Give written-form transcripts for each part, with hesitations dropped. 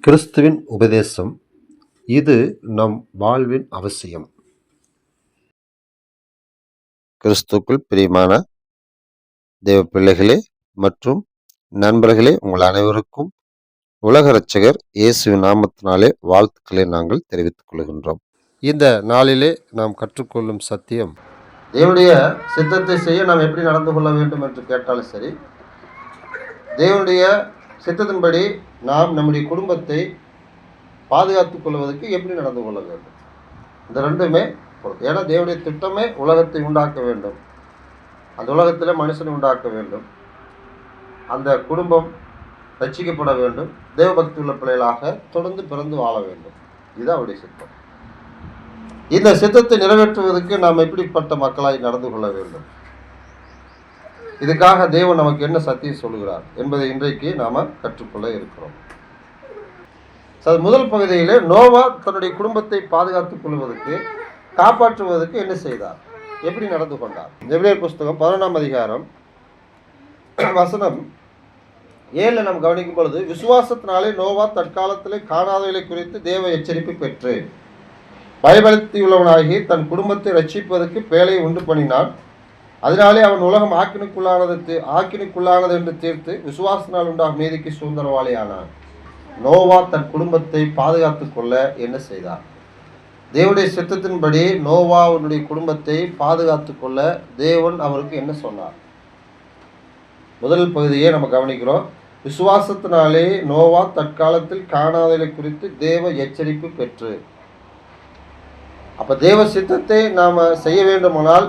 கிறிஸ்துவின் உபதேசம் இது நம் வாழ்வின் அவசியம். கிறிஸ்துக்குள் பிரியமான தேவ பிள்ளைகளே மற்றும் நண்பர்களே, உங்கள் அனைவருக்கும் உலக இரட்சகர் இயேசுவின் நாமத்தினாலே வாழ்த்துக்களை நாங்கள் தெரிவித்துக் கொள்கின்றோம். இந்த நாளிலே நாம் கற்றுக்கொள்ளும் சத்தியம், தேவனுடைய சித்தத்தை செய்ய நாம் எப்படி நடந்து கொள்ள வேண்டும் என்று கேட்டாலும் சரி, தேவனுடைய சித்தத்தின்படி நாம் நம்முடைய குடும்பத்தை பாதுகாத்துக் கொள்வதற்கு எப்படி நடந்து கொள்ள வேண்டும், இந்த ரெண்டுமே பொறுத்து. ஏன்னா தேவனுடைய திட்டமே உலகத்தை உண்டாக்க வேண்டும், அந்த உலகத்தில் மனுஷனை உண்டாக்க வேண்டும், அந்த குடும்பம் ரட்சிக்கப்பட வேண்டும், தேவபக்தி உள்ள பிள்ளைகளாக தொடர்ந்து பிறந்து வாழ வேண்டும். இதுதான் அவருடைய சித்தம். இந்த சித்தத்தை நிறைவேற்றுவதற்கு நாம் எப்படிப்பட்ட மக்களாய் நடந்து கொள்ள வேண்டும், இதுக்காக தேவன் நமக்கு என்ன சத்தியம் சொல்கிறார் என்பதை இன்றைக்கு நாம் கற்றுக்கொள்ள இருக்கிறோம். முதல் பகுதியிலே நோவா தன்னுடைய குடும்பத்தை பாதுகாத்துக் கொள்வதற்கு, காப்பாற்றுவதற்கு என்ன செய்தார், எப்படி நடந்து கொண்டார். எபிரேயர் புஸ்தகம் 11ஆம் அதிகாரம் வசனம் 7 நாம் கவனிக்கும் பொழுது, விசுவாசத்தினாலே நோவா தற்காலத்திலே காணாதவைகளை குறித்து தேவ எச்சரிப்பு பெற்று பயபக்தியுள்ளவனாகி தன் குடும்பத்தை ரட்சிப்பதற்கு பேழையை உண்டு பண்ணினான். அதனாலே அவன் உலகம் ஆக்கினுக்குள்ளானது என்று தீர்த்து விசுவாசனால் உண்டாகும் நீதிக்கு சுதந்திரவாளியானான். நோவா தன் குடும்பத்தை பாதுகாத்துக் கொள்ள என்ன செய்தார்? தேவனுடைய சித்தத்தின்படி நோவாவுடைய குடும்பத்தை பாதுகாத்துக் கொள்ள தேவன் அவருக்கு என்ன சொன்னார்? முதல் பகுதியை நம்ம கவனிக்கிறோம். விசுவாசத்தினாலே நோவா தற்காலத்தில் காணாதலை குறித்து தேவ எச்சரிப்பு பெற்று. அப்ப தேவ சித்தத்தை நாம் செய்ய வேண்டுமானால்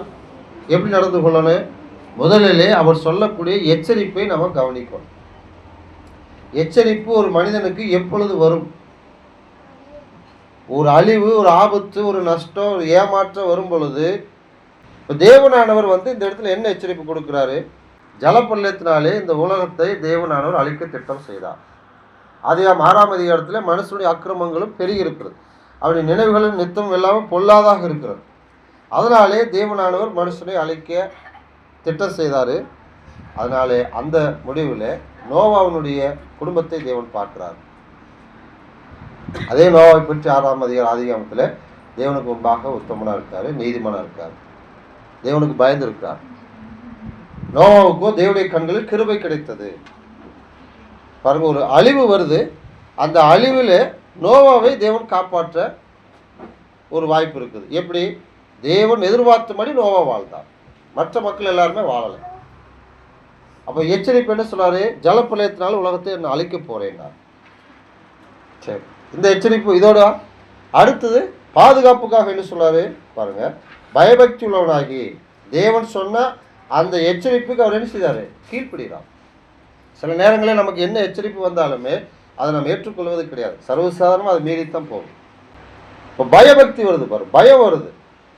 எப்படி நடந்து கொள்ளணும்? முதலிலே அவர் சொல்லக்கூடிய எச்சரிப்பை நம்ம கவனிக்கணும். எச்சரிப்பு ஒரு மனிதனுக்கு எப்பொழுது வரும்? ஒரு அழிவு, ஒரு ஆபத்து, ஒரு நஷ்டம், ஒரு ஏமாற்றம் வரும் பொழுது, இப்போ தேவனானவர் இந்த இடத்துல என்ன எச்சரிப்பு கொடுக்குறாரு? ஜலப்பள்ளத்தினாலே இந்த உலகத்தை தேவனானவர் அழிக்க திட்டம் செய்தார். அதிகாரம் 6ஆம் அதிகாரத்தில் மனுஷனுடைய அக்கிரமங்களும் பெருகி இருக்கிறது, அவருடைய நினைவுகளும் நித்தம் இல்லாமல் பொல்லாதாக இருக்கிறது. அதனாலே தேவனானவர் மனுஷனை அழிக்க திட்டம் செய்தார். அதனாலே அந்த முடிவில் நோவாவினுடைய குடும்பத்தை தேவன் பார்க்கிறார். அதே நோவாவை பற்றி 6ஆம் அதிகாரத்தில் தேவனுக்கு முன்பாக உத்தமனாக இருக்கார், நீதிமானாக இருக்கார், தேவனுக்கு பயந்து இருக்கிறார். நோவாவுக்கோ தேவனுடைய கண்களில் கிருபை கிடைத்தது. பாருங்க, ஒரு அழிவு வருது, அந்த அழிவில் நோவாவை தேவன் காப்பாற்ற ஒரு வாய்ப்பு இருக்குது. எப்படி? தேவன் எதிர்பார்த்தபடி நோவா வாழ்ந்தார், மற்ற மக்கள் எல்லாருமே வாழலை. அப்போ எச்சரிப்பு என்ன சொன்னார்? ஜலப்பிரளயத்தினால உலகத்தை நான் அழிக்க போறேன்னார். சரி, இந்த எச்சரிப்பு இதோட அடுத்தது பாதுகாப்புக்காக என்ன சொன்னார் பாருங்க. பயபக்தி உள்ளவனாகி தேவன் சொன்ன அந்த எச்சரிப்புக்கு அவர் என்ன செய்தார்? கீழ்ப்படுகிறார். சில நேரங்களில் நமக்கு என்ன எச்சரிப்பு வந்தாலுமே அதை நம்ம ஏற்றுக்கொள்வது கிடையாது, சர்வசாதாரணமாக அதை மீறித்தான் போகும். இப்போ பயபக்தி வருது பாரு, பயம் வருது,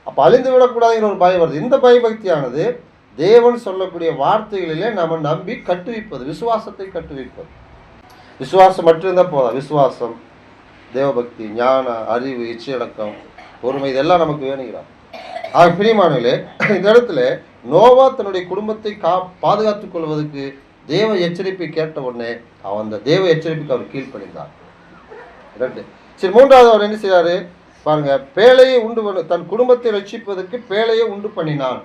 அப்போ அழிந்து விடக்கூடாதுங்கிற ஒரு பயம் வருது. இந்த பயபக்தியானது தேவன் சொல்லக்கூடிய வார்த்தைகளிலே நம்ம நம்பி கட்டுவிப்பது, விசுவாசத்தை கட்டுவிப்பது. விசுவாசம் மட்டும் இருந்தால் போதும். விசுவாசம், தேவபக்தி, ஞான, அறிவு, இச்சையடக்கம், பொறுமை, இதெல்லாம் நமக்கு வேணுங்கிறார். ஆக பிரியமானவர்களே, இந்த இடத்துல நோவா தன்னுடைய குடும்பத்தை பாதுகாத்துக் கொள்வதற்கு தேவ எச்சரிப்பை கேட்ட உடனே அந்த தேவ எச்சரிப்புக்கு அவர் கீழ்ப்படிந்தார். 2. சரி, 3வது அவர் என்ன செய்றாரு பாருங்க. பேழையை உண்டு தன் குடும்பத்தை ரட்சிப்பதற்கு பேழையை உண்டு பண்ணினான்.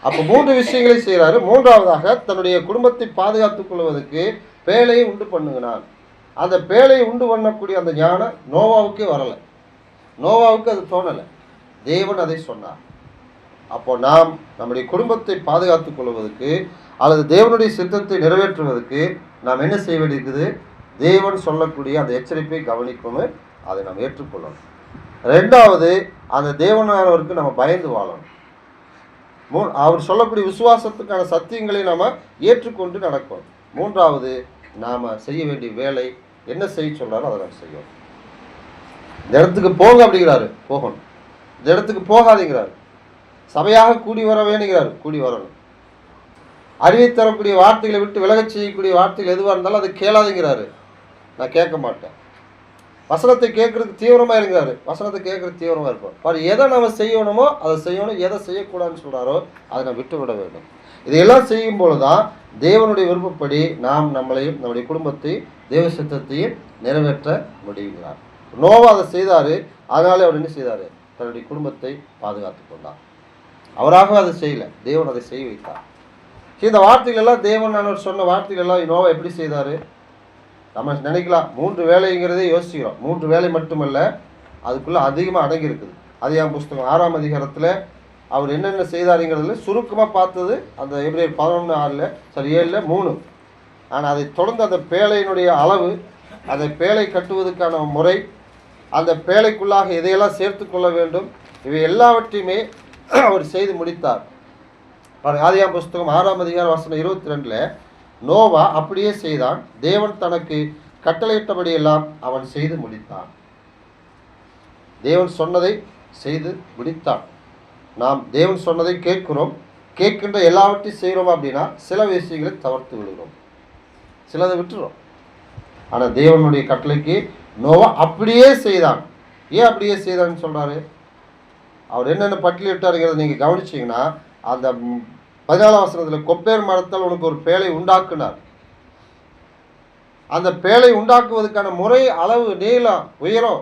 அப்போ 3 விஷயங்களை செய்கிறாரு. 3வதாக தன்னுடைய குடும்பத்தை பாதுகாத்துக் கொள்வதற்கு பேழையை உண்டு பண்ணுகிறான். அந்த பேழையை உண்டு பண்ணக்கூடிய அந்த ஞானம் நோவாவுக்கே வரலை, நோவாவுக்கு அது தோணலை, தேவன் அதை சொன்னார். அப்போ நாம் நம்முடைய குடும்பத்தை பாதுகாத்துக் கொள்வதற்கு அல்லது தேவனுடைய சித்தத்தை நிறைவேற்றுவதற்கு நாம் என்ன செய்ய வேண்டியிருக்குது? தேவன் சொல்லக்கூடிய அந்த எச்சரிப்பை கவனிக்கணும், அதை நாம் ஏற்றுக்கொள்ளணும். 2வது, அந்த தேவனானவருக்கு நம்ம பயந்து வாழணும். அவர் சொல்லக்கூடிய விசுவாசத்துக்கான சத்தியங்களை நாம் ஏற்றுக்கொண்டு நடக்கணும். 3வது, நாம் செய்ய வேண்டிய வேலை என்ன செய்ய சொல்கிறாரோ அதை நாம் செய்யணும். இந்த இடத்துக்கு போங்க அப்படிங்கிறாரு, போகணும். இந்த இடத்துக்கு போகாதீங்கிறாரு. சபையாக கூடி வர வேணுங்கிறாரு, கூடி வரணும். அறிவை தரக்கூடிய வார்த்தைகளை விட்டு விலகச் செய்யக்கூடிய வார்த்தைகள் எதுவாக இருந்தாலும் அதை கேளாதீங்கிறாரு, நான் கேட்க மாட்டேன். வசனத்தை கேட்கறதுக்கு தீவிரமாக இருக்கிறாரு, வசனத்தை கேட்கறது தீவிரமாக இருப்பார். எதை நம்ம செய்யணுமோ அதை செய்யணும், எதை செய்யக்கூடாதுன்னு சொல்கிறாரோ அதை நம்ம விட்டு விட வேண்டும். இதையெல்லாம் செய்யும் பொழுதுதான் தேவனுடைய விருப்பப்படி நாம் நம்மளையும் நம்முடைய குடும்பத்தை தேவ சித்தத்தையும் நிறைவேற்ற முடிகிறார். நோவா அதை செய்தார். அதனாலே அவர் என்ன செய்தார்? தன்னுடைய குடும்பத்தை பாதுகாத்து கொண்டார். அவராக அதை செய்யலை, தேவன் அதை செய்ய வைத்தார். இந்த வார்த்தைகள் எல்லாம் தேவன் நான் சொன்ன வார்த்தைகள் எல்லாம் நோவா எப்படி செய்தார்? நம்ம நினைக்கலாம் 3 வேலைங்கிறதே யோசிக்கிறோம். 3 வேலை மட்டுமல்ல, அதுக்குள்ளே அதிகமாக அடங்கி இருக்குது. ஆதியாகமம் புஸ்தகம் 6ஆம் அதிகாரத்தில் அவர் என்னென்ன செய்தாருங்கிறதுல சுருக்கமாக பார்த்தது அந்த எபிரேயர் 11:7 ஆனால் அதை தொடர்ந்து அந்த பேழையினுடைய அளவு, அந்த பேழை கட்டுவதற்கான முறை, அந்த பேழைக்குள்ளாக எதையெல்லாம் சேர்த்து கொள்ள வேண்டும், இவை எல்லாவற்றையுமே அவர் செய்து முடித்தார். ஆதியாகமம் புஸ்தகம் 6ஆம் அதிகாரம் வசனம் 22 நோவா அப்படியே செய்தான், தேவன் தனக்கு கட்டளையிட்டபடியெல்லாம் அவன் செய்து முடித்தான். தேவன் சொன்னதை செய்து முடித்தான். நாம் தேவன் சொன்னதை கேட்கிறோம், கேட்கின்ற எல்லாவற்றையும் செய்கிறோம் அப்படின்னா சில விஷயங்களை தவிர்த்து விடுகிறோம், சிலதை விட்டுறோம். ஆனால் தேவனுடைய கட்டளைக்கு நோவா அப்படியே செய்தான். ஏன் அப்படியே செய்தான்னு சொல்கிறாரு? அவர் என்னென்ன பட்டியலிட்டாருங்கிறத நீங்கள் கவனிச்சிங்கன்னா, அந்த 14ஆம் வசனத்தில் கொப்பேர் மரத்தால் உனக்கு ஒரு பேழை உண்டாக்குனார். அந்த பேழை உண்டாக்குவதற்கான முறை, அளவு, நீளம், உயரம்,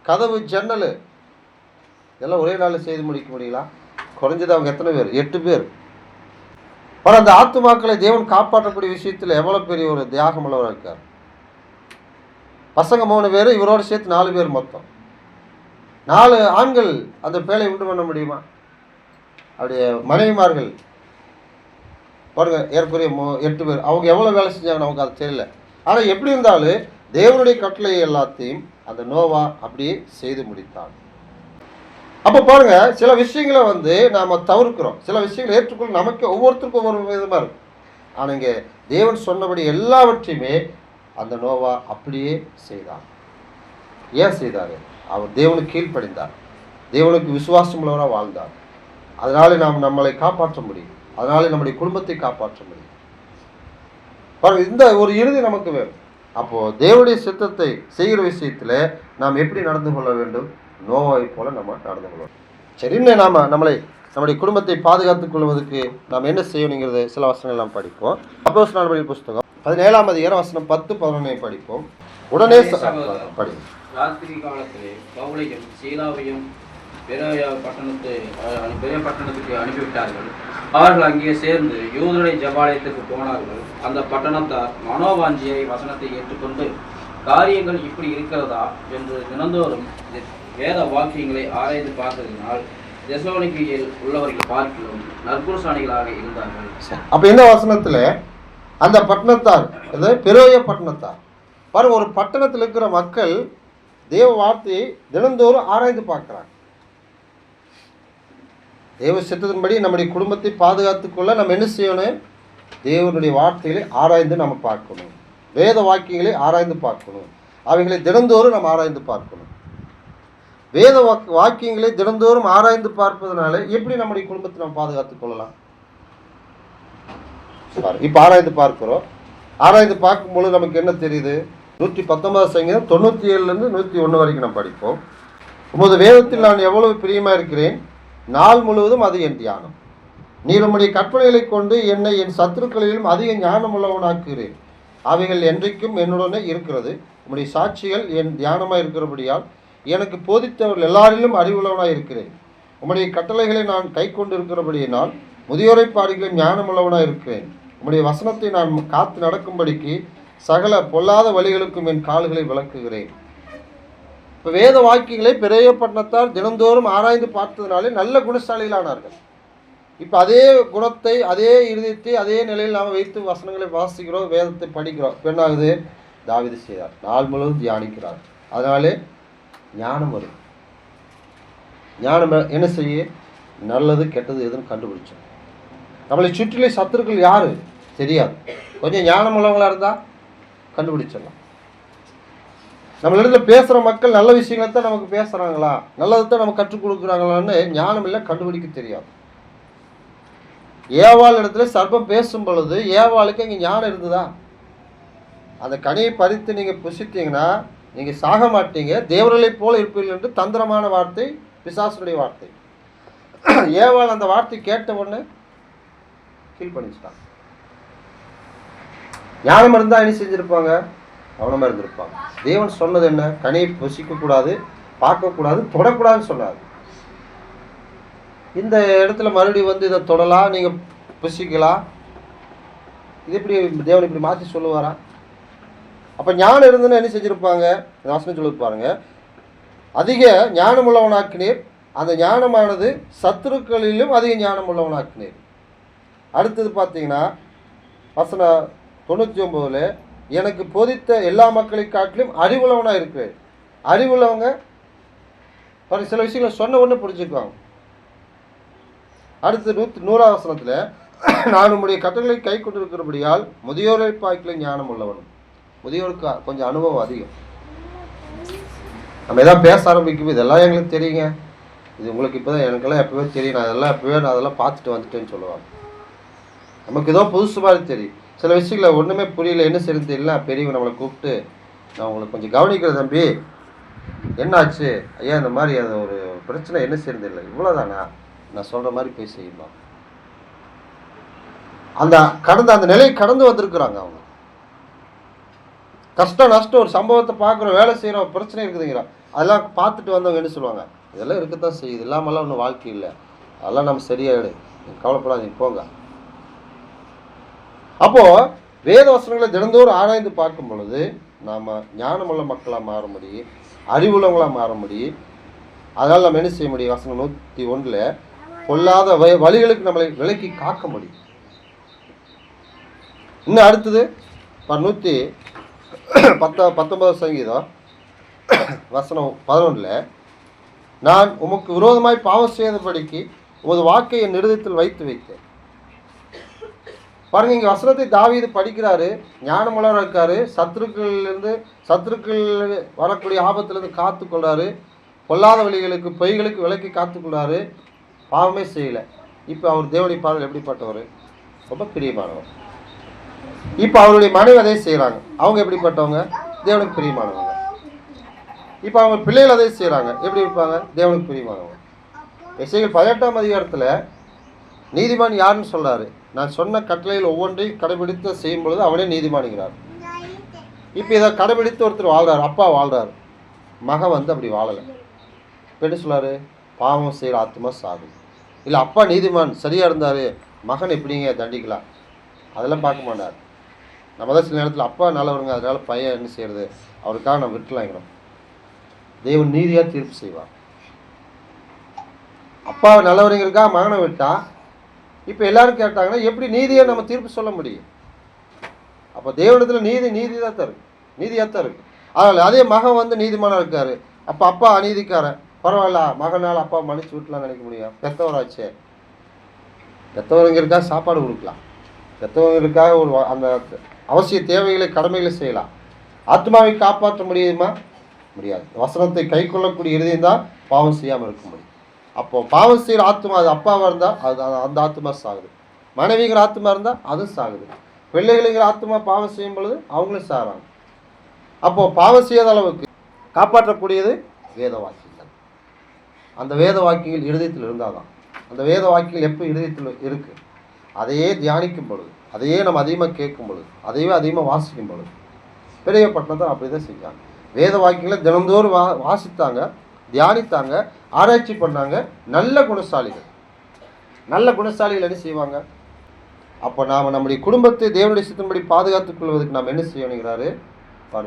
கதவு, ஜன்னல் இதெல்லாம் ஒரே நாளில் செய்து முடிக்க முடியல. குறைஞ்சது அவங்க எத்தனை பேர்? 8 பேர். ஆனால் அந்த ஆத்துமாக்களை தேவன் காப்பாற்றக்கூடிய விஷயத்தில் எவ்வளோ பெரிய ஒரு தியாகம் உள்ளவராக இருக்கார். பசங்க 3 பேர், இவரோடு சேர்த்து 4 பேர், மொத்தம் 4 ஆண்கள் அந்த பேழை உண்டு பண்ண முடியுமா? அப்படியே மனைவிமார்கள் பாருங்க, ஏற்குறைய 8 பேர். அவங்க எவ்வளோ வேலை செஞ்சாங்க நமக்கு அது தெரியல. ஆனால் எப்படி இருந்தாலும் தேவனுடைய கட்டளை எல்லாத்தையும் அந்த நோவா அப்படியே செய்து முடித்தான். அப்போ பாருங்க, சில விஷயங்களை நாம் தவிர்க்கிறோம், சில விஷயங்களை ஏற்றுக்கொள்ள நமக்கு ஒவ்வொருத்தருக்கும் ஒவ்வொரு விதமாக இருக்கும். ஆனால் இங்கே தேவன் சொன்னபடி எல்லாவற்றையுமே அந்த நோவா அப்படியே செய்தான். ஏன் செய்தார்? அவர் தேவனுக்கு கீழ்ப்படிந்தார், தேவனுக்கு விசுவாசம் உள்ளவராக வாழ்ந்தார். அதனால நாம் நம்மளை காப்பாற்ற முடியும், அதனால நம்முடைய குடும்பத்தை காப்பாற்ற முடியும். பாருங்க, இந்த ஒரு இறுதி நமக்கு வேணும். அப்போது தேவனுடைய சித்தத்தை செய்கிற விஷயத்தில் நாம் எப்படி நடந்து கொள்ள வேண்டும்? நோவாவை போல நம்ம நடந்து கொள்ளணும். சரின்னு நம்முடைய குடும்பத்தை பாதுகாத்துக் கொள்வதற்கு நாம் என்ன செய்யணுங்கிறது சில வசனங்கள் நாம் படிப்போம். அப்போஸ்தலர் புஸ்தகம் 17ஆம் அதிகாரம் வசனம் 10-11 படிப்போம். உடனே படி. ராத்திரி காலத்திலே பவுலையும் சீலாவையும் பெரிய பட்டணத்துக்கு அனுப்பிவிட்டார்கள். அவர்கள் அங்கே சேர்ந்து யூதருடைய ஜெபாலயத்துக்கு போனார்கள். அந்த பட்டணத்தார் மனோவாஞ்சியை வசனத்தை ஏற்றுக்கொண்டு காரியங்கள் இப்படி இருக்கிறதா என்று தினந்தோறும் வேத வாக்கியங்களை ஆராய்ந்து பார்த்ததினால் தெசலோனிக்கேயில் உள்ளவர்கள் பார்க்கிலும் நற்குணசாலிகளாக இருந்தார்கள். அப்ப இந்த வசனத்துல அந்த பட்டணத்தார், பெரோய பட்டணத்தார் பாருங்க, ஒரு பட்டணத்தில் இருக்கிற மக்கள் தேவ வார்த்தையை தினந்தோறும் ஆராய்ந்து பார்க்கிறாங்க. தேவ சித்தத்தின்படி நம்முடைய குடும்பத்தை பாதுகாத்துக்கொள்ள நம்ம என்ன செய்யணும்? தேவனுடைய வார்த்தைகளை ஆராய்ந்து நம்ம பார்க்கணும், வேத வாக்கியங்களை ஆராய்ந்து பார்க்கணும், அவைகளை தினந்தோறும் நம்ம ஆராய்ந்து பார்க்கணும். வேத வாக்கியங்களை தினந்தோறும் ஆராய்ந்து பார்ப்பதனால எப்படி நம்முடைய குடும்பத்தை நம்ம பாதுகாத்துக் கொள்ளலாம்? இப்போ ஆராய்ந்து பார்க்கிறோம். ஆராய்ந்து பார்க்கும்போது நமக்கு என்ன தெரியுது? 119 சங்கீதம் 97 101 வரைக்கும் நம்ம படிப்போம். உமது வேதத்தில் நான் எவ்வளவு பிரியமா இருக்கிறேன், நாள் முழுவதும் அது என் தியானம். நீர் உம்முடைய கற்பனைகளை கொண்டு என்னை என் சத்துருக்களிலும் அதிக ஞானம் உள்ளவனாக்குகிறேன். அவைகள் என்றைக்கும் என்னுடனே இருக்கிறது. உம்முடைய சாட்சிகள் என் தியானமாக இருக்கிறபடியால் எனக்கு போதித்தவர்கள் எல்லாரிலும் அறிவுள்ளவனாக இருக்கிறேன். உம்முடைய கட்டளைகளை நான் கை கொண்டு இருக்கிறபடியினால் முதியோரை பாடிகளும் ஞானமுள்ளவனாக இருக்கிறேன். உம்முடைய வசனத்தை நான் காத்து நடக்கும்படிக்கு சகல பொல்லாத வழிகளுக்கும் என் கால்களை விளக்குகிறேன். இப்போ வேத வாக்கியங்களை பெரிய பட்டணத்தார் தினந்தோறும் ஆராய்ந்து பார்த்ததுனாலே நல்ல குணசாலிகளானார்கள். இப்போ அதே குணத்தை, அதே இருதயத்தை அதே நிலையில் நாம் வைத்து வசனங்களை வாசிக்கிறோம், வேதத்தை படிக்கிறோம். இப்போ என்ன ஆகுது? தாவீது செய்தார், நாள் முழுவதும் தியானிக்கிறார். அதனாலே ஞானம் வரும். ஞானம் என்ன செய்ய? நல்லது கெட்டது எதுன்னு கண்டுபிடிச்சோம். நம்மளை சுற்றிலே சத்துருக்கள் யாரு தெரியாது, கொஞ்சம் ஞானம் உள்ளவங்களா இருந்தால் கண்டுபிடிச்சிடலாம். நம்மளிடத்துல பேசுகிற மக்கள் நல்ல விஷயங்களை தான் நமக்கு பேசுகிறாங்களா, நல்லதை தான் நம்ம கற்றுக் கொடுக்குறாங்களான்னு ஞானம் இல்லை, கண்டுபிடிக்க தெரியாது. ஏவாள் இடத்துல சர்ப்பம் பேசும் பொழுது ஏவாளுக்கு அங்கே ஞானம் இருந்ததா? அந்த கனியை பறித்து நீங்கள் புசித்தீங்கன்னா நீங்கள் சாக மாட்டீங்க, தேவர்களை போல இருப்பீர்கள் என்று தந்திரமான வார்த்தை, பிசாசுடைய வார்த்தை. ஏவாள் அந்த வார்த்தை கேட்ட உடனே கீழ்ப்பணிச்சிட்டாங்க. ஞானம் இருந்தால் என்ன செஞ்சிருப்பாங்க? கவனமாக இருந்திருப்பாங்க. தேவன் சொன்னது என்ன? கனியை புசிக்கக்கூடாது, பார்க்கக்கூடாது, தொடக்கூடாதுன்னு சொன்னார். இந்த இடத்துல மறுபடியும் வந்து இதை தொடலாம், நீங்கள் புசிக்கலாம், இது எப்படி தேவன் இப்படி மாற்றி சொல்லுவாரா? அப்போ ஞானம் இருந்துன்னு என்ன செஞ்சுருப்பாங்க? வசனம் சொல்லி பாருங்க, அதிக ஞானம் உள்ளவனாக்கினீர், அந்த ஞானமானது சத்துருக்களிலும் அதிக ஞானம் உள்ளவனாக்கினீர். அடுத்தது பார்த்தீங்கன்னா வசனம் 99, எனக்கு போதித்த எல்லா மக்களை காட்டிலும் அறிவுள்ளவனாக இருக்கிறேன். அறிவுள்ளவங்க சில விஷயங்களை சொன்ன ஒன்று புரிஞ்சுக்குவாங்க. அடுத்து 100ஆம் வசனத்தில், நான் உம்முடைய கட்டளை கை கொண்டிருக்கிறபடியால் முதியோரை பார்க்கல ஞானம் உள்ளவனும். முதியோருக்கு கொஞ்சம் அனுபவம் அதிகம். நம்ம எதாவது பேச ஆரம்பிக்கும், இதெல்லாம் எங்களுக்கு தெரியுங்க, இது உங்களுக்கு இப்போ தான், எனக்கெல்லாம் எப்போவே தெரியும், நான் அதெல்லாம் பார்த்துட்டு வந்துட்டேன்னு சொல்லுவாங்க. நமக்கு ஏதோ புதுசு மாதிரி தெரியும். சில விஷயங்களை ஒன்றுமே புரியல, என்ன செய்யறது தெரியல, பெரியவங்க நம்மளை கூப்பிட்டு, நான் உங்களுக்கு கொஞ்சம் கவனிக்கிறேன் தம்பி, என்னாச்சு ஐயா, இந்த மாதிரி அது ஒரு பிரச்சனை, என்ன செய்யறது இல்லை, இவ்வளோதானா, நான் சொல்கிற மாதிரி போய் செய்யணும். அந்த நிலையை கடந்து வந்திருக்கிறாங்க அவங்க. கஷ்டம் நஷ்டம் ஒரு சம்பவத்தை பார்க்குறோம், வேலை செய்கிறோம், பிரச்சனை இருக்குதுங்கிறோம், அதெல்லாம் பார்த்துட்டு வந்தவங்க என்ன சொல்லுவாங்க? இதெல்லாம் இருக்கத்தான் செய்யுது, இல்லாமல்லாம் ஒன்றும் வாழ்க்கை இல்லை, அதெல்லாம் நம்ம சரியாயிடு, கவலைப்படாதீங்க போங்க. அப்போது வேத வசனங்களை தினந்தோறும் ஆராய்ந்து பார்க்கும் பொழுது நாம் ஞானமுள்ள மக்களாக மாற முடியும், அறிவுள்ளவங்களாக மாற முடியும். அதனால் நம்ம என்ன செய்ய முடியும்? வசனம் 101, பொல்லாத வழிகளுக்கு நம்மளை விலக்கி காக்க முடியும். இன்னும் அடுத்தது 119 சங்கீதம் வசனம் 11, நான் உமக்கு விரோதமாய் பாவம் செய்தபடிக்கு உமது வாக்கை என் இருதயத்தில் வைத்து வைத்தேன். பாருங்க, இங்கே வசனத்தை தாவீது படிக்கிறாரு, ஞானமுள்ளவராக இருக்காரு, சத்துருக்கள் வரக்கூடிய ஆபத்திலிருந்து காத்துக்கொள்றாரு, பொல்லாத வழிகளுக்கு பொய்களுக்கு விலக்கி காத்துக்கொள்றாரு, பாவமே செய்யலை. இப்போ அவர் தேவனுடைய பார்வையில் எப்படிப்பட்டவர்? ரொம்ப பிரியமானவர். இப்போ அவருடைய மனைவி அதை செய்கிறாங்க, அவங்க எப்படிப்பட்டவங்க? தேவனுக்கு பிரியமானவங்க. இப்போ அவங்க பிள்ளைகள் அதை செய்கிறாங்க, எப்படி இருப்பாங்க? தேவனுக்கு பிரியமானவங்க. எசேக்கியேல் 18ஆம் அதிகாரத்தில் நீதிமான் யாருன்னு சொல்கிறாரு? நான் சொன்ன கட்டளையில் ஒவ்வொன்றையும் கடைபிடித்து செய்யும் பொழுது அவனே நீதிமானுங்கிறார். இப்போ இதை கடைபிடித்து ஒருத்தர் வாழ்கிறார், அப்பா வாழ்கிறார், மகன் வந்து அப்படி வாழலை. இப்போ என்ன சொல்கிறாரு? பாவம் செய்கிற ஆத்மா சாகும். இல்லை அப்பா நீதிமான் சரியாக இருந்தார், மகன் எப்படிங்க தண்டிக்கலாம், அதெல்லாம் பார்க்க மாட்டார். நம்ம தான் சில நேரத்தில் அப்பா நல்லவருங்க, அதனால பையன் என்ன செய்யறது, அவருக்காக நம்ம விட்டுலாங்கிறோம். தேவன் நீதியாக தீர்ப்பு செய்வார். அப்பா நல்லவருங்கிறதுக்காக மகனை விட்டா இப்போ எல்லாரும் கேட்டாங்கன்னா எப்படி நீதியை நம்ம தீர்ப்பு சொல்ல முடியும்? அப்போ தேவனிடத்தில் நீதியாக தான் இருக்கு, நீதியாக தான் இருக்கு. அதனால் அதே மகன் வந்து நீதிமானாக இருக்காரு, அப்போ அப்பா அநீதிக்காரன், பரவாயில்ல மகனால் அப்பா மன்னிச்சு விட்டுலாம் நினைக்க முடியும்? பெற்றவராச்சே, பெற்றவருங்கிறதுக்காக சாப்பாடு கொடுக்கலாம், பெற்றவங்களுக்காக ஒரு அந்த அவசிய தேவைகளை கடமைகளை செய்யலாம். ஆத்மாவை காப்பாற்ற முடியுமா? முடியாது. வசனத்தை கை கொள்ளக்கூடிய இருதயம் தான் பாவம் செய்யாமல் இருக்க முடியும். அப்போது பாவம் செய்கிற ஆத்மா, அது அப்பாவாக இருந்தால் அது அந்த ஆத்மா சாகுது, மனைவிங்கிற ஆத்மா இருந்தால் அதுவும் சாகுது, பிள்ளைகளுங்கிற ஆத்மா பாவம் செய்யும் பொழுது அவங்களும் சாகிறாங்க. அப்போது பாவம் செய்யாத அளவுக்கு காப்பாற்றக்கூடியது வேத வாக்கியங்கள். அந்த வேத வாக்கியங்கள் இருதயத்தில் இருந்தால் தான். அந்த வேத வாக்கியங்கள் எப்போ இருதயத்தில் இருக்குது, அதையே தியானிக்கும் பொழுது, அதையே நம்ம அதிகமாக கேட்கும் பொழுது, அதையே அதிகமாக வாசிக்கும் பொழுது, பெரிய பட்டணத்தை அப்படி தான் செஞ்சாங்க. வேத வாக்கியங்களை தினந்தோறும் வாசித்தாங்க, தியானித்தாங்க, ஆராய்ச்சி பண்ணாங்க. நல்ல குணசாலிகள் என்ன செய்வாங்க? அப்போ நாம் நம்முடைய குடும்பத்தை தேவனுடைய சித்தம்படி பாதுகாத்துக் கொள்வதற்கு நாம் என்ன செய்யணுங்கிறாரு?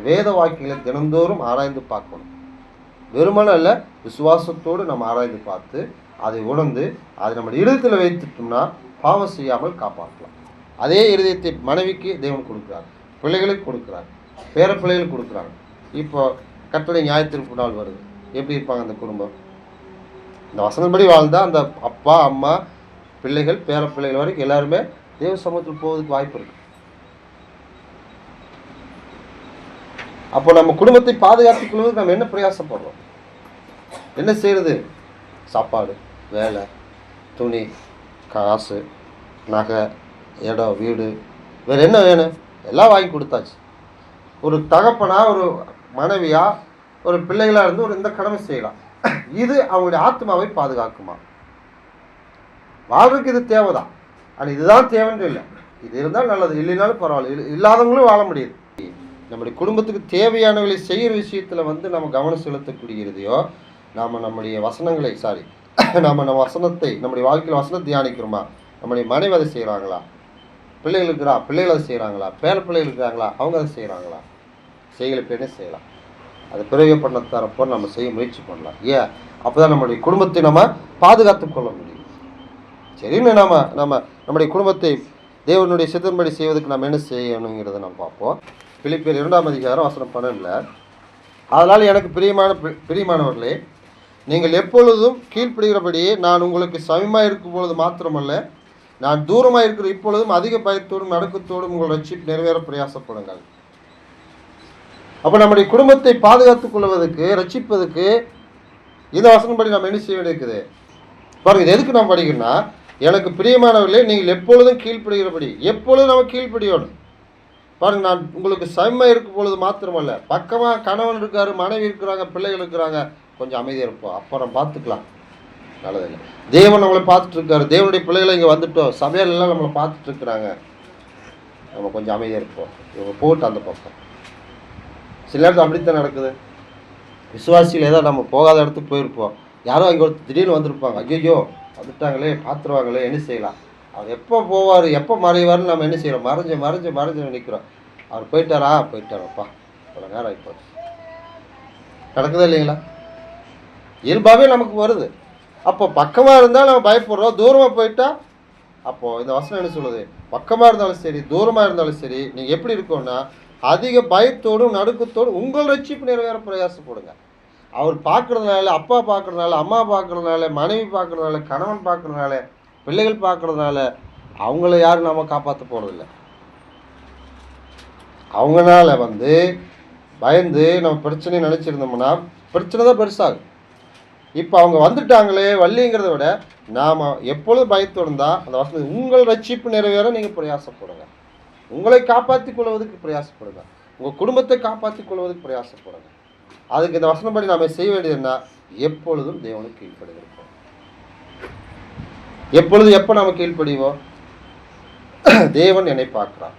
வேத வாக்கியங்களை தினந்தோறும் ஆராய்ந்து பார்க்கணும். வெறுமன அல்ல, விசுவாசத்தோடு நம்ம ஆராய்ந்து பார்த்து அதை உணர்ந்து அதை நம்ம இருதயத்தில் வைத்துட்டோம்னா பாவம் செய்யாமல் காப்பாற்றலாம். அதே இருதயத்தை மனைவிக்கு தேவன் கொடுக்குறாரு, பிள்ளைகளுக்கு கொடுக்குறாரு, பேர பிள்ளைகளுக்கு கொடுக்குறாங்க. இப்போ கர்த்தருடைய நியாயத்தீர்ப்பு நாள் வருது, எப்படி இருப்பாங்க அந்த குடும்பம்? இந்த வசனப்படி வாழ்ந்தால் அந்த அப்பா அம்மா பிள்ளைகள் பேர பிள்ளைகள் வரைக்கும் எல்லாருமே தேவ சமூகத்தில் போவதுக்கு வாய்ப்பு இருக்கு. அப்போ நம்ம குடும்பத்தை பாதுகாத்துக் கொள்வதற்கு நம்ம என்ன பிரயாசப்படுறோம்? என்ன செய்யறது? சாப்பாடு, வேலை, துணி, காசு, நகை, இடம், வீடு, வேறு என்ன வேணும்? எல்லாம் வாங்கி கொடுத்தாச்சு. ஒரு தகப்பனா, ஒரு மனைவியா, ஒரு பிள்ளைகளாக இருந்து ஒரு இந்த கடமை செய்யலாம். இது அவங்களுடைய ஆத்மாவை பாதுகாக்குமா? வாழ்றதுக்கு இது தேவைதான். ஆனால் இதுதான் தேவைன்னு இல்லை, இது இருந்தால் நல்லது, இல்லைனாலும் பரவாயில்ல, இல்லாதவங்களும் வாழ முடியுது. நம்முடைய குடும்பத்துக்கு தேவையானவர்களை செய்கிற விஷயத்தில் நம்ம கவனம் செலுத்தக்கூடியதையோ, நாம் நம்முடைய வசனங்களை நம்ம வசனத்தை நம்முடைய வாழ்க்கையில் வசனத்தை தியானிக்கிறோமா, நம்முடைய மனைவி அதை செய்கிறாங்களா, பிள்ளைகள் அதை செய்கிறாங்களா, பேர பிள்ளைகள் இருக்கிறாங்களா, அவங்க அதை செய்கிறாங்களா, செய்யலை பேரே செய்யலாம். அதை பிறகு பண்ண தரப்போ நம்ம செய்ய முயற்சி பண்ணலாம். ஏன்? அப்போ தான் நம்முடைய குடும்பத்தை நம்ம பாதுகாத்து கொள்ள முடியும். சரின்னு நம்முடைய குடும்பத்தை தேவனுடைய சித்தன்படி செய்வதற்கு நம்ம என்ன செய்யணுங்கிறத நம்ம பார்ப்போம். பிலிப்பியர் 2ஆம் அதிகாரம் வசனம் 12. அதனால் எனக்கு பிரியமானவர்களே, நீங்கள் எப்பொழுதும் கீழ்ப்படுகிறபடியே நான் உங்களுக்கு சமயமாக இருக்கும் பொழுது மாத்திரமல்ல, நான் தூரமாக இருக்கிற இப்பொழுதும் அதிக பயத்தோடும் நடுக்கத்தோடும் உங்கள் ரட்சிப்பு நிறைவேற பிரயாசப்படுங்கள். அப்போ நம்முடைய குடும்பத்தை பாதுகாத்துக் கொள்வதற்கு, ரட்சிப்பதற்கு இந்த வசனப்படி நம்ம என்ன செய்ய வேண்டியிருக்குது பாருங்க. இது எதுக்கு நாம் படிக்கிறோம்னா, எனக்கு பிரியமானவர்களே நீங்கள் எப்பொழுதும் கீழ்ப்படுகிறபடி, எப்பொழுதும் நம்ம கீழ்ப்படியோடும் பாருங்க. நான் உங்களுக்கு சமயமாக இருக்கும் பொழுது மாத்திரமல்ல, பக்கமாக கணவன் இருக்காரு, மனைவி இருக்கிறாங்க, பிள்ளைகள் இருக்கிறாங்க, கொஞ்சம் அமைதியாக இருப்போம், அப்புறம் பார்த்துக்கலாம், நல்லதில்லை. தேவன் நம்மளை பார்த்துட்டு இருக்காரு, தேவனுடைய பிள்ளைகளை இங்கே வந்துட்டோம், சபையிலெல்லாம் நம்மளை பார்த்துட்டு இருக்கிறாங்க, நம்ம கொஞ்சம் அமைதியாக இருப்போம், இவங்க போட்டு அந்த பக்கம். சில நேரத்தில் அப்படித்தான் நடக்குது. விசுவாசியில் ஏதாவது நம்ம போகாத இடத்துக்கு போயிருப்போம், யாரோ அங்கே ஒரு திடீர்னு வந்திருப்பாங்க, ஐயோ வந்துட்டாங்களே பார்த்துருவாங்களே, என்ன செய்யலாம், அவர் எப்போ போவார் எப்போ மறைவார்னு நம்ம என்ன செய்கிறோம், மறைஞ்சு நிற்கிறோம். அவர் போயிட்டாரப்பா இவ்வளோ நேரம் ஆகிப்போ நடக்குதா இல்லைங்களா? இயல்பாகவே நமக்கு வருது. அப்போ பக்கமாக இருந்தால் நம்ம பயப்படுறோம், தூரமாக போயிட்டா அப்போது இந்த வசனம் என்ன சொல்லுது, பக்கமாக இருந்தாலும் சரி தூரமாக இருந்தாலும் சரி நீங்கள் எப்படி இருக்கோன்னா அதிக பயத்தோடும் நடுக்கத்தோடும் உங்கள் ரட்சிப்பு நிறைவேற பிரயாசப்படுங்க. அவர் பார்க்குறதுனால, அப்பா பார்க்குறதுனால, அம்மா பார்க்குறதுனால, மனைவி பார்க்குறதுனால, கணவன் பார்க்குறதுனால, பிள்ளைகள் பார்க்குறதுனால அவங்கள யாரும் நம்ம காப்பாற்ற போகிறதில்ல. அவங்களால பயந்து நம்ம பிரச்சனையை நினச்சிருந்தோம்னா பிரச்சனை தான் பெருசாகும். இப்போ அவங்க வந்துட்டாங்களே வள்ளிங்கிறத விட நாம் எப்பொழுதும் பயத்தோடு இருந்தால் அந்த வசனம் உங்கள் ரட்சிப்பு நிறைவேற நீங்கள் பிரயாசப்படுங்க, உங்களை காப்பாற்றி கொள்வதற்கு பிரயாசப்படுங்க, உங்கள் குடும்பத்தை காப்பாற்றி கொள்வதற்கு பிரயாசப்படுங்க. அதுக்கு இந்த வசனப்படி நாம் செய்ய வேண்டியதுன்னா எப்பொழுதும் தேவனுக்கு கீழ்ப்படுகிறோம். எப்பொழுது எப்போ நாம் கீழ்ப்படிவோம், தேவன் என்னை பார்க்குறான்.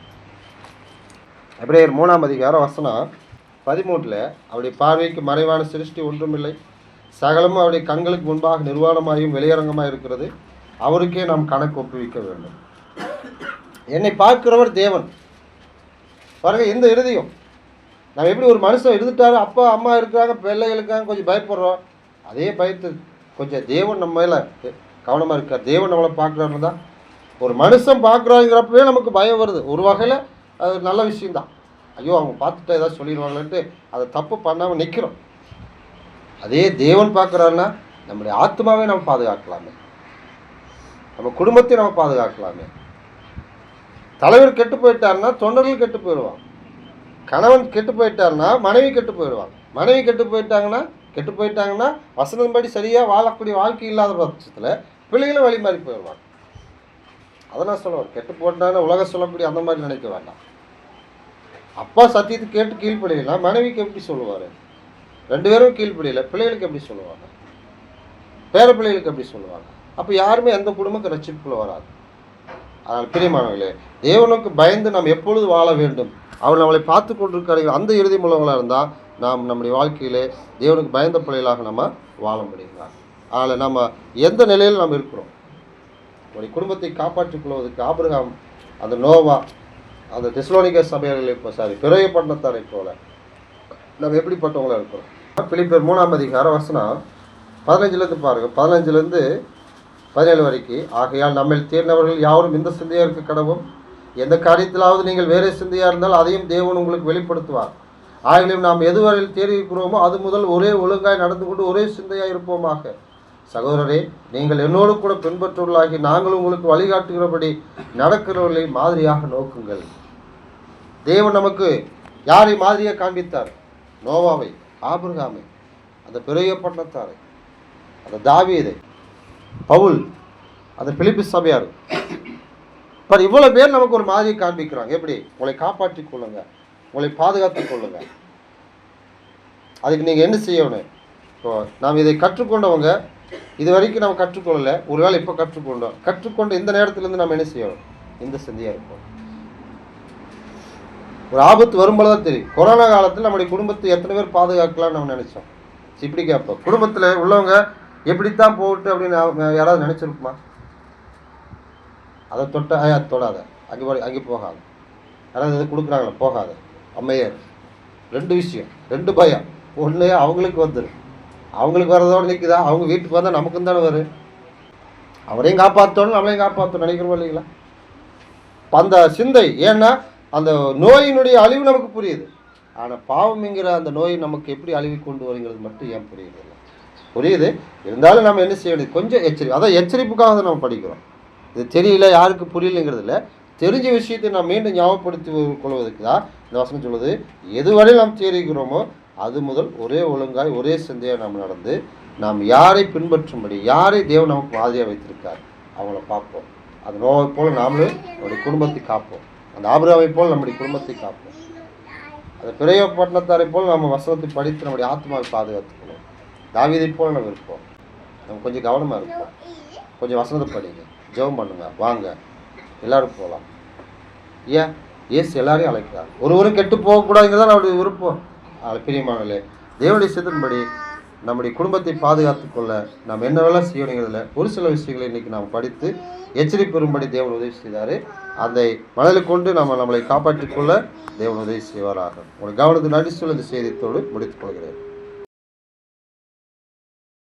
எபிரேயர் 3ஆம் அதிகாரம் வசனம் 13. அவருடைய பார்வைக்கு மறைவான சிருஷ்டி ஒன்றுமில்லை, சகலமும் அவருடைய கண்களுக்கு முன்பாக நிர்வாணமாயும் வெளியரங்கமாக இருக்கிறது, அவருக்கே நாம் கணக்கு ஒப்புவிக்க வேண்டும். என்னை பார்க்கிறவர் தேவன். பாருங்க, இந்த இருதயம் நம்ம எப்படி ஒரு மனுஷன் இருந்துட்டாரு, அப்பா அம்மா இருக்காங்க, பிள்ளைகளுக்காக கொஞ்சம் பயப்படுறோம், அதே பயத்து கொஞ்சம் தேவன் நம்ம மேலே கவனமாக இருக்கார், தேவன் நம்மளை பார்க்குறாருன்னு தான். ஒரு மனுஷன் பார்க்குறாங்கிறப்பவே நமக்கு பயம் வருது. ஒரு வகையில் அது நல்ல விஷயம்தான், ஐயோ அவங்க பார்த்துட்டா ஏதாவது சொல்லிடுவாங்களேன்ட்டு அதை தப்பு பண்ணாமல் நிற்கிறோம். அதே தேவன் பார்க்குறாருன்னா நம்முடைய ஆத்மாவே நம்ம பாதுகாக்கலாமே, நம்ம குடும்பத்தை நம்ம பாதுகாக்கலாமே. தலைவர் கெட்டு போயிட்டாருன்னா தொண்டர்கள் கெட்டு போயிடுவான், கணவன் கெட்டு போயிட்டாருன்னா மனைவி கெட்டு போயிடுவாங்க, மனைவி கெட்டு போயிட்டாங்கன்னா வசனம்படி சரியாக வாழக்கூடிய வாழ்க்கை இல்லாத பட்சத்தில் பிள்ளைகளும் வழி மாறி போயிடுவாங்க. அதெல்லாம் சொல்லுவார், கெட்டு போட்டான்னு உலகம் சொல்லக்கூடிய அந்த மாதிரி நினைக்க வேண்டாம். அப்பா சத்தியத்தை கேட்டு கீழ்ப்படியலாம், மனைவிக்கு எப்படி சொல்லுவார், 2 பேரும் கீழ்ப்படியலை, பிள்ளைகளுக்கு எப்படி சொல்லுவாங்க, பேர பிள்ளைகளுக்கு எப்படி சொல்லுவாங்க. அப்போ யாருமே எந்த குடும்பத்துக்கு ரட்சிப்புக்குள்ள வராது. அதனால் பிரியமானவர்களே, தேவனுக்கு பயந்து நாம் எப்பொழுது வாழ வேண்டும், அவர் நம்மளை பார்த்து கொண்டிருக்காரு, அந்த இறுதி மூலங்களாக இருந்தால் நாம் நம்முடைய வாழ்க்கையிலே தேவனுக்கு பயந்த பிள்ளைகளாக நம்ம வாழ முடியுங்களா. அதில் நம்ம எந்த நிலையில் நாம் இருக்கிறோம், நம்முடைய குடும்பத்தை காப்பாற்றிக் கொள்வதற்கு ஆபிரகாம், அந்த நோவா, அந்த தெசலோனிக்கே சபைகளை பிறைய பட்டணத்தாரை போல நம்ம எப்படிப்பட்டவங்களாக இருக்கிறோம். பிலிப்பியர் 3ஆம் அதிகாரம் வசனம் 15 பாருங்கள், 15 17 வரைக்கும். ஆகையால் நம்மில் தேர்ந்தவர்கள் யாரும் இந்த சிந்தையாக இருக்க கடவும், எந்த காரியத்திலாவது நீங்கள் வேறே சிந்தையாக இருந்தால் அதையும் தேவன் உங்களுக்கு வெளிப்படுத்துவார். ஆகிலும் நாம் எதுவரையில் தேறியிருக்கிறோமோ அது முதல் ஒரே ஒழுங்காய் நடந்து கொண்டு ஒரே சிந்தையாக இருப்போமாக. சகோதரரே, நீங்கள் என்னோடு கூட பின்பற்றுவர்களாகி நாங்கள் உங்களுக்கு வழிகாட்டுகிறபடி நடக்கிறவர்களை மாதிரியாக நோக்குங்கள். தேவன் நமக்கு யாரை மாதிரியாக காண்பித்தார்? நோவாவை, ஆபிரகாமை, அந்த பெரிய பட்டணத்தாரை, அந்த தாவீதை, பவுல், அந்த பிலிப்பி சபையார். பட் இவ்வளோ பேர் நமக்கு ஒரு மாதிரியை காண்பிக்கிறாங்க. எப்படி? உங்களை காப்பாற்றி கொள்ளுங்க, உங்களை பாதுகாத்து கொள்ளுங்க. அதுக்கு நீங்கள் என்ன செய்யணும்? இப்போ நாம் இதை கற்றுக்கொண்டவங்க இது வரைக்கும் நம்ம கற்றுக்கொள்ளலை, ஒருவேளை இப்போ கற்றுக்கொண்டோம். கற்றுக்கொண்டு இந்த நேரத்திலேருந்து நம்ம என்ன செய்யணும்? இந்த சிந்தையாக இருப்போம். ஒரு ஆபத்து வரும்போது தான் தெரியும். கொரோனா காலத்தில் நம்முடைய குடும்பத்தை எத்தனை பேர் பாதுகாக்கலாம்னு நம்ம நினைச்சோம். இப்படி கேட்போம், குடும்பத்தில் உள்ளவங்க எப்படித்தான் போட்டு அப்படின்னு யாராவது நினைச்சிருக்குமா? அதை தொட்ட அது தொடாத, அங்கே போகாத, யாராவது எது கொடுக்குறாங்களா போகாத, அம்மையார். 2 விஷயம், 2 பயம். ஒன்று அவங்களுக்கு வந்துடும், அவங்களுக்கு வர்றதோடு நிற்குதா, அவங்க வீட்டுக்கு வந்தால் நமக்கும் தானே வரும். அவரையும் காப்பாற்றணும் நம்மளையும் காப்பாற்றணும் நினைக்கிறோம் இல்லைங்களா? அந்த சிந்தை, ஏன்னா அந்த நோயினுடைய அழிவு நமக்கு புரியுது. ஆனால் பாவம்ங்கிற அந்த நோய் நமக்கு எப்படி அழிவு கொண்டு வருங்கிறது மட்டும் ஏன் புரியுது? இல்லை புரியுது, இருந்தாலும் நம்ம என்ன செய்ய வேண்டியது? கொஞ்சம் அதான் எச்சரிப்புக்காக தான் நம்ம படிக்கிறோம். இது தெரியல, யாருக்கு புரியலைங்கிறது இல்லை, தெரிஞ்ச விஷயத்தை நாம் மீண்டும் ஞாபகப்படுத்தி கொள்வதற்கு தான் இந்த வசனம் சொல்லுது. எதுவரையில் நாம் தெரிவிக்கிறோமோ அது முதல் ஒரே ஒழுங்காய் ஒரே சிந்தையாக நாம் நடந்து நாம் யாரை பின்பற்றும்படி, யாரை தேவன் நமக்கு மாதிரியாக வைத்திருக்கார் அவங்கள பார்ப்போம். அந்த நோவை போல் நாமளும் நம்முடைய குடும்பத்தை காப்போம். அந்த ஆபிரகாமை போல் நம்முடைய குடும்பத்தை காப்போம். அந்த பிறையோ பட்டணத்தாரை போல் நம்ம வசனத்தை படித்து நம்முடைய ஆத்மாவை பாதுகாத்துக்கணும். தாவீதை போல் நம்ம இருப்போம். நம்ம கொஞ்சம் கவனமாக இருப்போம். கொஞ்சம் வசனத்தை படிங்க, ஜெபம் பண்ணுங்க, வாங்க எல்லாரும் போகலாம். ஏன் இயேசு எல்லாரையும் அழைக்கிறார். ஒருவரும் கெட்டு போகக்கூடாதுங்கிறதான் நம்முடைய விருப்பம். பிரியமானவர்களே, தேவனுடைய சித்தத்தின்படி நம்முடைய குடும்பத்தை பாதுகாத்துக் கொள்ள நாம் என்னவெல்லாம் செய்யணுங்கிறதுல ஒரு சில விஷயங்களை இன்றைக்கி நாம் படித்து எச்சரிப்பு பெறும்படி தேவன் உதவி செய்தார். அதை மனதில் கொண்டு நம்மளை காப்பாற்றிக் கொள்ள தேவன் உதவி செய்வாராக. உங்கள் கவனத்தை நடிச்சுள்ள இந்த செய்தியத்தோடு முடித்துக் கொள்கிறேன்.